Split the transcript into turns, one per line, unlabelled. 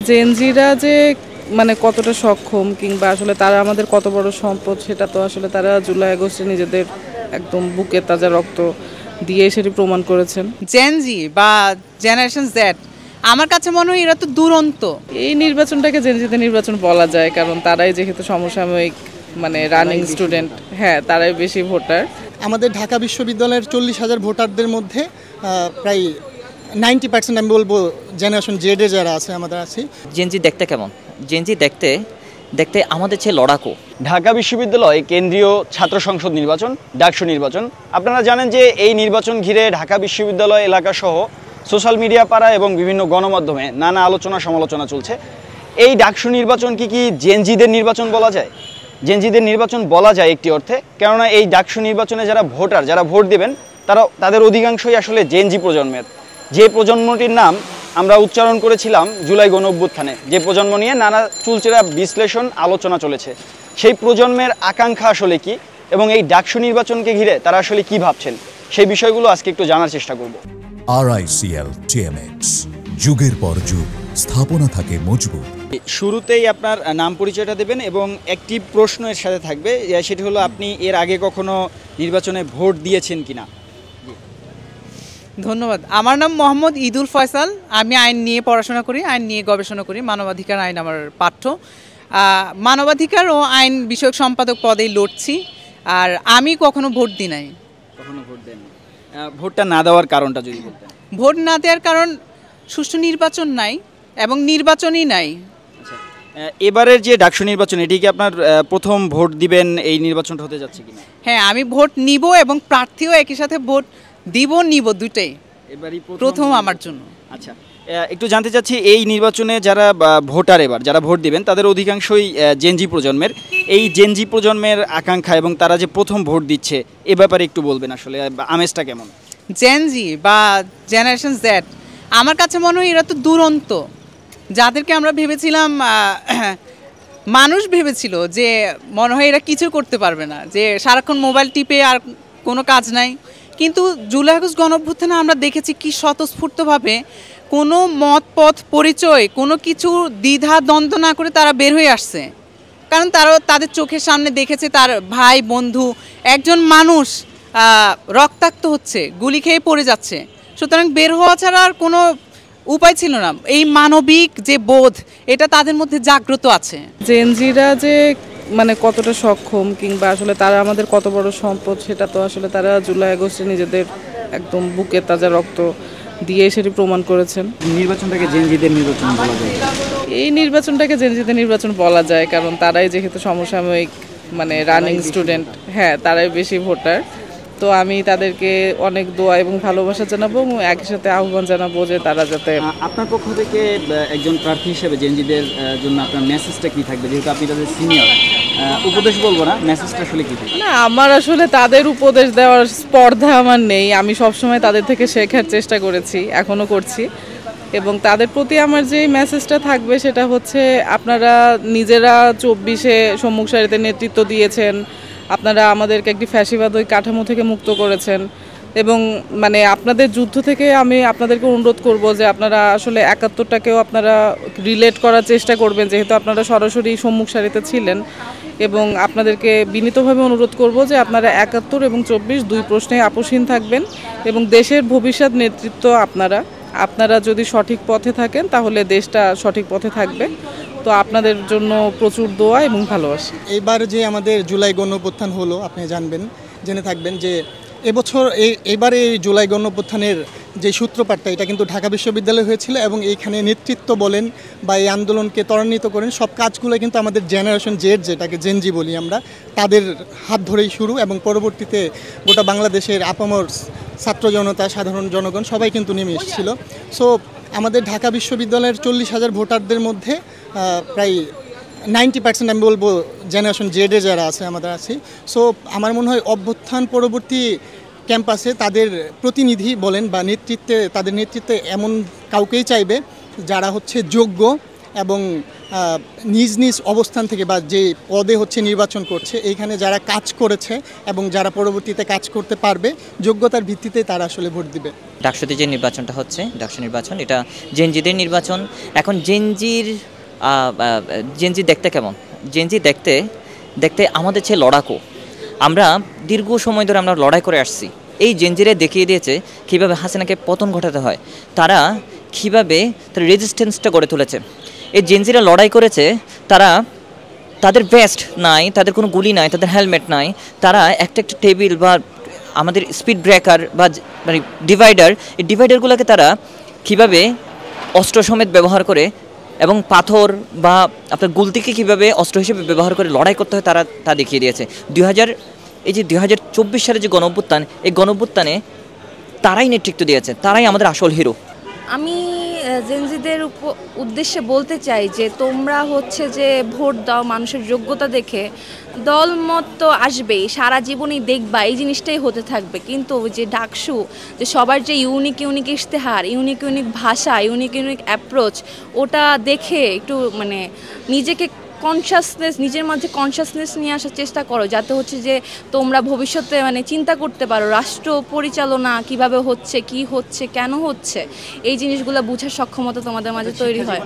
জেনজিরা যে মানে কতটা সক্ষম কিংবা আসলে তারা আমাদের কত বড় সম্পদ সেটা তো আসলে তারা জুলাই আগস্টে নিজেদের একদম বুকে তাজা রক্ত দিয়ে সেটি প্রমাণ করেছেন।
জেনজি বা জেনারেশন জেড আমার কাছে মনে হয় এরা তো দুরন্ত।
এই নির্বাচনটাকে জেনজিদের নির্বাচন বলা যায়, কারণ তারাই যেহেতু সমসাময়িক মানে রানিং স্টুডেন্ট, হ্যাঁ তারাই বেশি ভোটার।
আমাদের ঢাকা বিশ্ববিদ্যালয়ের 40,000 ভোটারদের মধ্যে প্রায় 90% আমি বলবো জেনারেশন জেডে যারা আছে আমাদের আছি।
জেনজি দেখতে কেমন? জেনজি দেখতে দেখতে আমাদের চেয়ে লড়াকু।
ঢাকা বিশ্ববিদ্যালয় কেন্দ্রীয় ছাত্র সংসদ নির্বাচন, ডাকসু নির্বাচন। আপনারা জানেন যে এই নির্বাচন ঘিরে ঢাকা বিশ্ববিদ্যালয় এলাকাসহ সোশ্যাল মিডিয়া পাড়া এবং বিভিন্ন গণমাধ্যমে নানা আলোচনা সমালোচনা চলছে। এই ডাকসু নির্বাচন কি জেনজিদের নির্বাচন বলা যায়? জেনজিদের নির্বাচন বলা যায় একটি অর্থে, কেননা এই ডাকসু নির্বাচনে যারা ভোটার, যারা ভোট দেবেন তাদের অধিকাংশই আসলে জেনজি প্রজন্মের। যে প্রজন্মটির নাম আমরা উচ্চারণ করেছিলাম জুলাই গণঅভ্যুত্থানে, যে প্রজন্ম নিয়ে নানা চুলচেরা বিশ্লেষণ আলোচনা চলেছে, সেই প্রজন্মের আকাঙ্ক্ষা আসলে কি এবং এই ডাকসু নির্বাচনকে ঘিরে তারা আসলে কি ভাবছেন, সেই বিষয়গুলো আজকে একটু জানার চেষ্টা করব।
RICL TMX, যুগের পর যুগ স্থাপনা থাকে মজবুত।
শুরুতেই আপনার নাম পরিচয়টা দেবেন এবং একটি প্রশ্ন এর সাথে থাকবে, সেটি হলো আপনি এর আগে কখনো নির্বাচনে ভোট দিয়েছেন কিনা?
ধন্যবাদ। আমার নাম মোহাম্মদ ঈদুল ফয়সাল। আমি আইন নিয়ে পড়াশোনা করি, আইন নিয়ে গবেষণা করি। মানবাধিকার আইন আমার পাঠ্য। মানবাধিকার ও আইন বিষয়ক সম্পাদক পদেই লড়ছি। আর আমি কখনো ভোট দিই নাই।
কখনো ভোট দেন? ভোটটা না দেওয়ার কারণটা যদি বলতেন।
ভোট না দেওয়ার কারণ সুষ্ঠু নির্বাচন নাই এবং নির্বাচনই নাই।
এবারের যে ডাকসু নির্বাচন, এটি কি আপনার প্রথম ভোট দিবেন এই নির্বাচনটা হতে যাচ্ছে কিনা?
হ্যাঁ, আমি ভোট নিব এবং প্রার্থীও একই সাথে ভোট নিব দুটাই।
এবারই
প্রথম আমার জন্য।
আচ্ছা, একটু জানতে চাচ্ছি এই নির্বাচনে যারা ভোটার এবার যারা ভোট দিবেন তাদের অধিকাংশই জেনজি প্রজন্মের। এই জেনজি প্রজন্মের আকাঙ্ক্ষা এবং তারা যে প্রথম ভোট দিচ্ছে এ ব্যাপারে একটু বলবেন, আসলে আমেজটা কেমন?
জেনজি বা জেনারেশন জেড আমার কাছে মনে হয় এরা তো দুরন্ত। যাদেরকে আমরা ভেবেছিলাম মানুষ ভেবেছিল যে মনে হয় এরা কিছু করতে পারবে না, যে সারাক্ষণ মোবাইল টিপে আর কোনো কাজ নাই। কিন্তু জুলাই আগস্ট গণঅভ্যুত্থানে আমরা দেখেছি কি স্বতঃস্ফূর্তভাবে কোনো মত পথ পরিচয় কোনো কিছু দ্বিধা দ্বন্দ্ব না করে তারা বের হয়ে আসছে। কারণ তারা তাদের চোখের সামনে দেখেছে তার ভাই বন্ধু একজন মানুষ রক্তাক্ত হচ্ছে, গুলি খেয়ে পড়ে যাচ্ছে। সুতরাং বের হওয়া ছাড়া আর কোনো উপায় ছিল না। এই মানবিক যে বোধ এটা তাদের মধ্যে জাগ্রত আছে।
জেনজিরা যে মানে কতটা সক্ষম কিংবা আসলে তারা আমাদের কত বড় সম্পদ সেটা তো আসলে তারা জুলাই আগস্টে নিজেদের একদম বুকে তাজা রক্ত দিয়ে সেটি প্রমাণ করেছেন।
নির্বাচনটাকে জেনজিদের নির্বাচন বলা যায়?
এই নির্বাচনটাকে জেনজিদের নির্বাচন বলা যায়, কারণ তারাই যেহেতু সমসাময়িক মানে রানিং স্টুডেন্ট, হ্যাঁ তারাই বেশি ভোটার। তো আমি তাদেরকে অনেক দোয়া এবং ভালোবাসা জানাবো এবং একই সাথে আহ্বান জানাবো যে তারা যাতে।
আপনার পক্ষ থেকে একজন প্রার্থী হিসেবে জেনজিদের জন্য আপনার মেসেজটা কি থাকবে, যেহেতু আপনি তাদের সিনিয়র? উপদেশ বলবো না, মেসেজটা আসলে কি থাকবে?
না, আমার আসলে তাদের উপদেশ দেওয়ার স্পর্ধা আমার নেই। আমি সবসময় তাদের থেকে শেখার চেষ্টা করেছি, এখনও করছি। এবং তাদের প্রতি আমার যে মেসেজটা থাকবে সেটা হচ্ছে, আপনারা নিজেরা 24-এ সম্মুখ সারিতে নেতৃত্ব দিয়েছেন, আপনারা আমাদেরকে একটি ফ্যাসিবাদী কাঠামো থেকে মুক্ত করেছেন এবং মানে আপনাদের যুদ্ধ থেকে আমি আপনাদেরকে অনুরোধ করব যে আপনারা আসলে 71টাকেও আপনারা রিলেট করার চেষ্টা করবেন, যেহেতু আপনারা সরাসরি সম্মুখ সারিতে ছিলেন। এবং আপনাদেরকে বিনীতভাবে অনুরোধ করব যে আপনারা 71 এবং 24 দুই প্রশ্নে আপোষহীন থাকবেন এবং দেশের ভবিষ্যৎ নেতৃত্ব আপনারা যদি সঠিক পথে থাকেন তাহলে দেশটা সঠিক পথে থাকবে। তো আপনাদের জন্য প্রচুর দোয়া এবং ভালোবাসা।
এইবার যে আমাদের জুলাই গণঅভ্যুত্থান হলো, আপনি জেনে থাকবেন যে এবারে এই জুলাই গণঅভ্যুত্থানের যে সূত্রপাতটা এটা কিন্তু ঢাকা বিশ্ববিদ্যালয়ে হয়েছিল এবং এইখানে নেতৃত্ব বলেন বা এই আন্দোলনকে ত্বরান্বিত করেন সব কাজগুলো কিন্তু আমাদের জেনারেশন জেড, যেটাকে জেনজি বলি আমরা, তাদের হাত ধরেই শুরু এবং পরবর্তীতে গোটা বাংলাদেশের আপামর ছাত্র জনতা, সাধারণ জনগণ সবাই কিন্তু নেমে এসেছিল। সো আমাদের ঢাকা বিশ্ববিদ্যালয়ের 40,000 ভোটারদের মধ্যে প্রায় 90% আমি বলবো জেনারেশন জেডে যারা আছে আমাদের আছি। সো আমার মনে হয় অভ্যুত্থান পরবর্তী ক্যাম্পাসে তাদের প্রতিনিধি বলেন বা তাদের নেতৃত্বে এমন কাউকেই চাইবে যারা হচ্ছে যোগ্য এবং নিজ নিজ অবস্থান থেকে বা যে পদে হচ্ছে নির্বাচন করছে এইখানে যারা কাজ করেছে এবং যারা পরবর্তীতে কাজ করতে পারবে যোগ্যতার ভিত্তিতে তারা আসলে ভোট দিবে।
ডাকসুতে যে নির্বাচনটা হচ্ছে ডাকসু নির্বাচন, এটা জেনজিদের নির্বাচন। এখন জেনজি দেখতে কেমন? জেনজি দেখতে দেখতে আমাদের চেয়ে লড়াকু। আমরা দীর্ঘ সময় ধরে আমরা লড়াই করে আসছি। এই জেনজিরা দেখিয়ে দিয়েছে কীভাবে হাসিনাকে পতন ঘটাতে হয়, তারা কীভাবে তার রেজিস্ট্যান্সটা গড়ে তুলেছে। এই জেনজিরা লড়াই করেছে, তারা তাদের ভেস্ট নাই, তাদের কোনো গুলি নাই, তাদের হেলমেট নাই, তারা একটা একটা টেবিল বা আমাদের স্পিড ব্রেকার বা মানে ডিভাইডার, এই ডিভাইডারগুলোকে তারা কীভাবে অস্ত্র সমেত ব্যবহার করে এবং পাথর বা আপনার গুলতিকে কীভাবে অস্ত্র হিসেবে ব্যবহার করে লড়াই করতে হয় তারা তা দেখিয়ে দিয়েছে। 2024 সালে যে গণঅভ্যুত্থান, এই গণঅভ্যুত্থানে তারাই নেতৃত্ব দিয়েছে, তারাই আমাদের আসল হিরো।
আমি জেনজিদের উদ্দেশ্যে বলতে চাই যে তোমরা হচ্ছে যে ভোট দাও মানুষের যোগ্যতা দেখে, দলমত তো আসবেই, সারা জীবনই দেখবা এই জিনিসটাই হতে থাকবে। কিন্তু যে ডাকসু, যে সবার যে ইউনিক ইউনিক ইশতেহার, ইউনিক ইউনিক ভাষা, ইউনিক ইউনিক অ্যাপ্রোচ, ওটা দেখে একটু মানে নিজেকে নিজের মধ্যে কনসাসনেস নিয়ে আসার চেষ্টা করো, যাতে হচ্ছে যে তোমরা ভবিষ্যতে মানে চিন্তা করতে পারো রাষ্ট্র পরিচালনা কিভাবে হচ্ছে, কি হচ্ছে, কেন হচ্ছে, এই জিনিসগুলো বোঝার সক্ষমতা তোমাদের মাঝে তৈরি হয়।